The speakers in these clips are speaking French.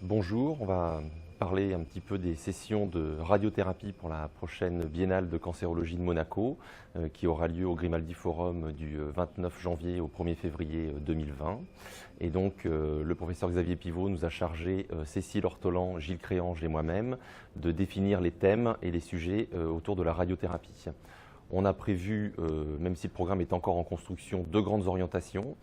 Bonjour, on va parler un petit peu des sessions de radiothérapie pour la prochaine biennale de cancérologie de Monaco qui aura lieu au Grimaldi Forum du 29 janvier au 1er février 2020. Et donc le professeur Xavier Pivot nous a chargé, Cécile Ortolan, Gilles Créange et moi-même, de définir les thèmes et les sujets autour de la radiothérapie. On a prévu, même si le programme est encore en construction, deux grandes orientations.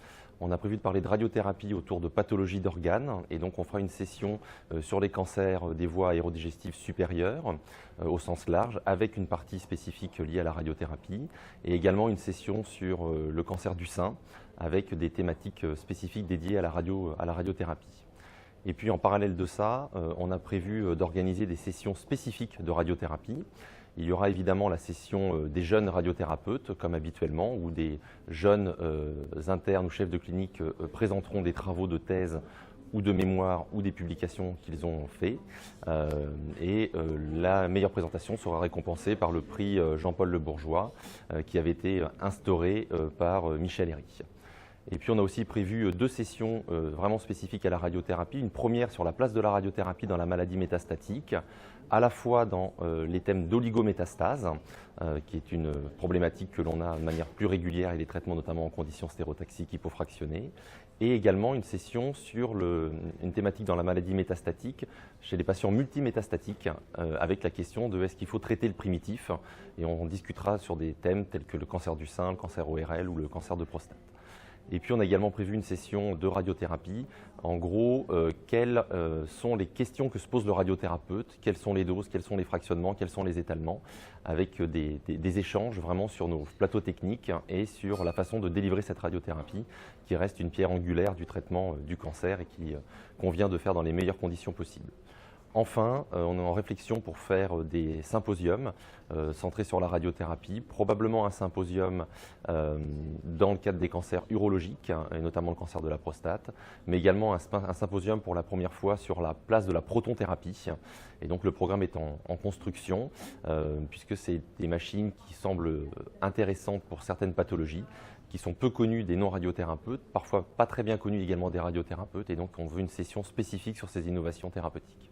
On a prévu de parler de radiothérapie autour de pathologies d'organes, et donc on fera une session sur les cancers des voies aérodigestives supérieures, au sens large, avec une partie spécifique liée à la radiothérapie, et également une session sur le cancer du sein, avec des thématiques spécifiques dédiées à la radiothérapie. Et puis en parallèle de ça, on a prévu d'organiser des sessions spécifiques de radiothérapie. Il y aura évidemment la session des jeunes radiothérapeutes, comme habituellement, où des jeunes internes ou chefs de clinique présenteront des travaux de thèse ou de mémoire ou des publications qu'ils ont fait. La meilleure présentation sera récompensée par le prix Jean-Paul Le Bourgeois, qui avait été instauré par Michel Herry. Et puis on a aussi prévu deux sessions vraiment spécifiques à la radiothérapie. Une première sur la place de la radiothérapie dans la maladie métastatique, à la fois dans les thèmes d'oligométastase, qui est une problématique que l'on a de manière plus régulière et les traitements notamment en conditions stéréotaxiques hypofractionnées, et également une session sur une thématique dans la maladie métastatique chez les patients multimétastatiques, avec la question de est-ce qu'il faut traiter le primitif, et on discutera sur des thèmes tels que le cancer du sein, le cancer ORL ou le cancer de prostate. Et puis on a également prévu une session de radiothérapie. En gros, quelles sont les questions que se pose le radiothérapeute, quelles sont les doses, quels sont les fractionnements, quels sont les étalements, avec des échanges vraiment sur nos plateaux techniques et sur la façon de délivrer cette radiothérapie, qui reste une pierre angulaire du traitement du cancer et qui convient de faire dans les meilleures conditions possibles. Enfin, on est en réflexion pour faire des symposiums centrés sur la radiothérapie, probablement un symposium dans le cadre des cancers urologiques, et notamment le cancer de la prostate, mais également un symposium pour la première fois sur la place de la protonthérapie. Et donc le programme est en construction, puisque c'est des machines qui semblent intéressantes pour certaines pathologies, qui sont peu connues des non-radiothérapeutes, parfois pas très bien connues également des radiothérapeutes, et donc on veut une session spécifique sur ces innovations thérapeutiques.